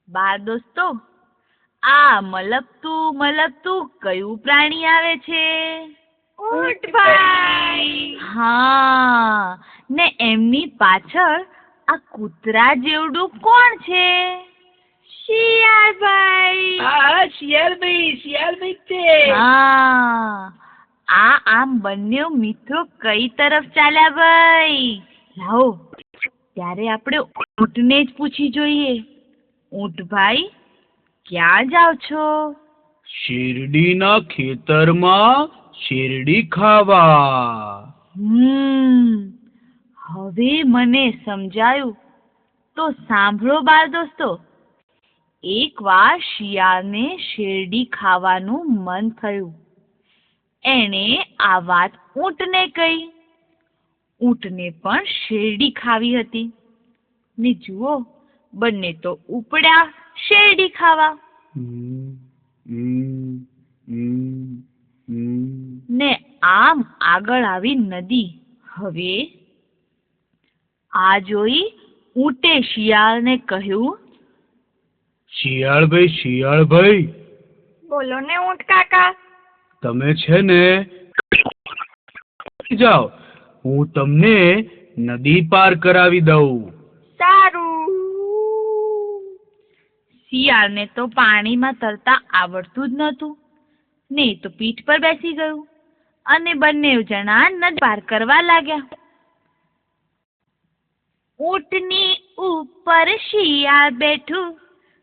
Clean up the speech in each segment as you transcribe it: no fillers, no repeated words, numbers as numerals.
બાળ દોસ્તો, આ મલકતું કયું પ્રાણી આવે છે? ઊંટભાઈ. હા, ને એમની પાછળ આ કૂતરા જેવડું કોણ છે? શિયાળભાઈ. હા, શિયાળભાઈ છે. હા, આમ બંને મિત્રો કઈ તરફ ચાલ્યા ભાઈ? લાવો, ત્યારે આપણે ઊંટને જ પૂછી જોઈએ. ઊંટભાઈ, ક્યાં જાઓ છો? શેરડીના ખેતરમાં શેરડી ખાવા. હવે મને સમજાયું. તો સાંભળો બાળ દોસ્તો, એકવાર શિયાળને શેરડી ખાવાનું મન થયું. એણે આ વાત ઊંટને કહી. ઊંટને પણ શેરડી ખાવી હતી ને જુઓ, બંને તો ઉપડ્યા શેરડી ખાવા. ને આમ આગળ આવી નદી. હવે આ જોઈ ઊંટે શિયાળને કહ્યું, શિયાળભાઈ, બોલો ને ઊંટ કાકા. તમે છે ને જાઓ, હું તમને નદી પાર કરાવી દઉં. સારું. શિયાળને તો પાણીમાં તરતા આવડતું જ નહોતું ને તો પીઠ પર બેસી ગયું અને બંને જણા નદી પાર કરવા લાગ્યા. ઊંટની ઉપર શિયાળ બેઠું,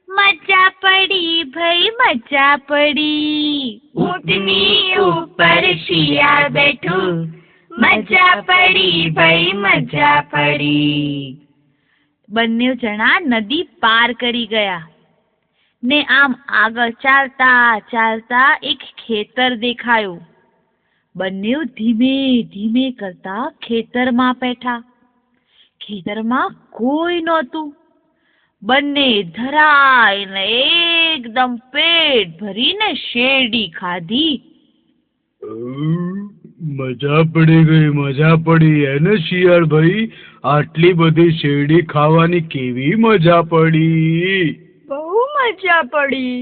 મજા પડી ભાઈ મજા પડી. ઊંટની ઉપર શિયાળ બેઠું, મજા પડી ભાઈ મજા પડી. બંને જણા નદી પાર કરી ગયા ને આમ આગળ ચાલતા ચાલતા એક ખેતર દેખાયું. બંને ધીમે ધીમે કરતા ખેતરમાં બેઠા. ખેતરમાં કોઈ નહોતું. બંને ધરાઈને એકદમ પેટ ભરીને શેરડી ખાધી. મજા પડી એને શિયાળભાઈ? આટલી બધી શેરડી ખાવાની કેવી મજા પડી? બહુ મજા પડી.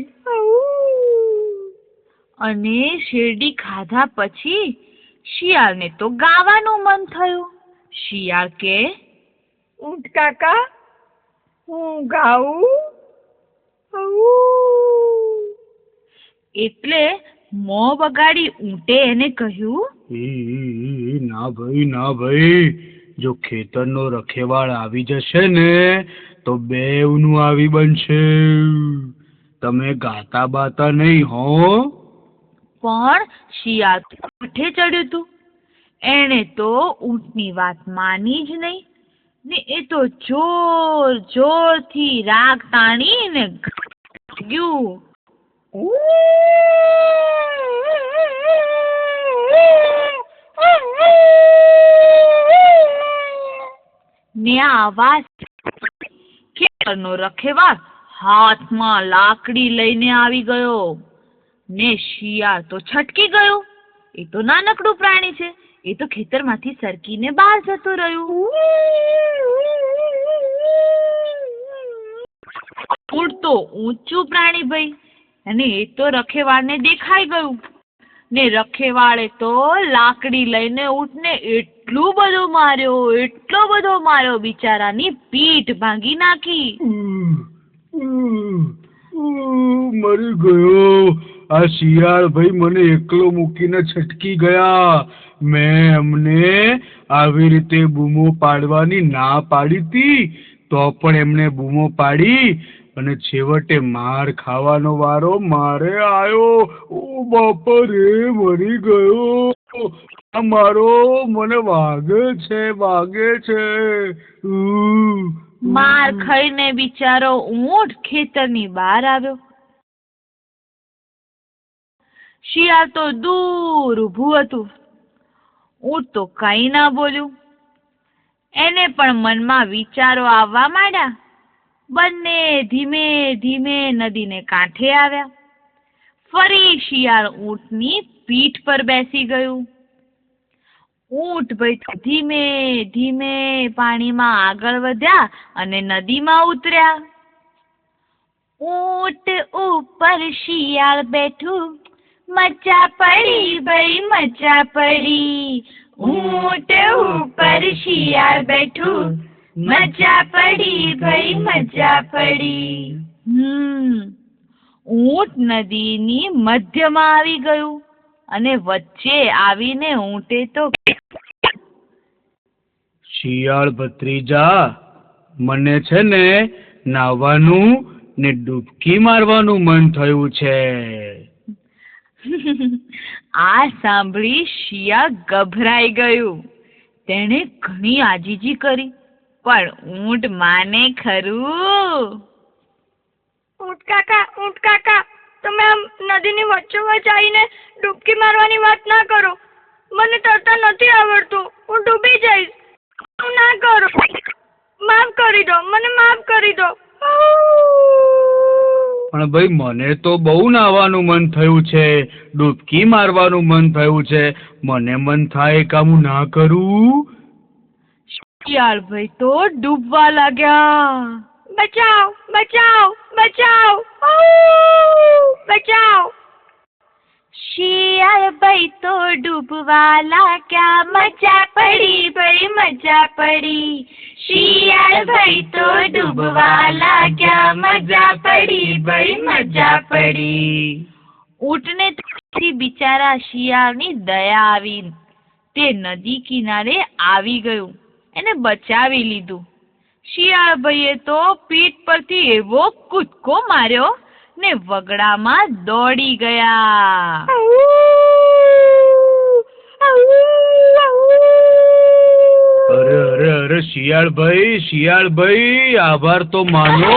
અને શેરડી ખાધા પછી શિયાળને તો ગાવાનું મન થયું. શિયાળ કે, ઊંટ કાકા, હું ગાઉં? એટલે મોં બગાડી ઊંટે એને કહ્યું, ના ભાઈ, જો ખેતરનો રખેવાળ આવી જશે ને તો બેવનું આવી બનશે. તમે ગાતા બાતા નહીં હો. પણ શિયાળ કાંઠે ચડ્યું તું. એણે તો ઊંટની વાત માની જ નહીં ને એ તો જોરથી રાગ તાણીને ગયું. ને આ અવાજ ખેતરનો રખેવાળ હાથમાં લાકડી લઈને આવી ગયો ને શિયાળ તો છટકી ગયો. એ તો નાનકડું પ્રાણી છે, એ તો ખેતરમાંથી સરકીને બહાર જતો રહ્યું. ઊંટ તો ઊંચું પ્રાણી ભાઈ, અને એ તો રખેવાળને દેખાઈ ગયું ને રખેવાળે તો લાકડી લઈને ઊંટને એટલો બધો માર્યો, બિચારાની પીઠ ભાંગી નાખી. મરી ગયો. આ શિયાળ ભાઈ મને એકલો મૂકીને છટકી ગયા. મેં એમને આવી રીતે બૂમો પાડવાની ના પાડી હતી, તો પણ એમને બૂમો પાડી અને છેવટે માર ખાવાનો વારો મારે આવ્યો. ઓ બાપા રે, મરી ગયો. મારો મને વાગે છે. માર ખાઈને બિચારો ઊંટ ખેતરની બહાર આવ્યો. શિયાળ તો દૂર ઊભું હતું. ઊંટ તો કઈ ના બોલ્યું. એને પણ મનમાં વિચારો આવવા માંડ્યા. બંને ધીમે ધીમે નદીને કાંઠે આવ્યા. ફરી શિયાળ ઊંટની પીઠ પર બેસી ગયું. ઊંટ ભાઈ ધીમે ધીમે પાણીમાં આગળ વધ્યા અને નદીમાં ઉતર્યા. ઊંટ ઉપર શિયાળ બેઠું, મજા પડી ભાઈ મજા પડી. ઊંટ ઉપર શિયાળ બેઠું, મજા પડી ભાઈ મજા પડી. ઊંટ નદીની મધ્યમાં આવી ગયું અને વચ્ચે આવીને ઊંટે તો શિયાળ ભત્રીજા, મને છે ને નાહવાનું ને ડૂબકી મારવાનું મન થયું છે. આ સાંભળી શિયાળ ગભરાઈ ગયું. તેણે ઘણી આજીજી કરી, પણ ઊંટ માને ખરું? ઊંટ કાકા, તમે આમ નદીની વચ્ચોવચ્ચ આવીને ડૂબકી મારવાની વાત ના કરો. મને તરતા નથી આવડતું, હું ડૂબી જઈશ. ના કરો, માફ કરી દો, મને માફ કરી દો. પણ ભાઈ, મને તો બહુ નાહવાનું મન થયું છે, ડૂબકી મારવાનું મન થયું છે. મને મન થાય કે હું ના કરું. શિયાળ ભાઈ તો ડૂબવા લાગ્યા. બચાવ બચાવ બચાવ, બચાવ. શિયાળ ભાઈ તો ડૂબવા લાગ્યા, મજા પડી ભાઈ મજા પડી. શિયાળ ભાઈ તો ડૂબવા લાગ્યા, મજા પડી ભાઈ મજા પડી. ઊંટને તો બિચારા શિયાળની દયા આવી. તે નદી કિનારે આવી ગયું, એને બચાવી લીધું. શિયાળ ભાઈએ તો પીઠ પરથી એવો કૂદકો માર્યો ને વગડામાં દોડી ગયા. અરે શિયાળ ભાઈ, આભાર તો માનો.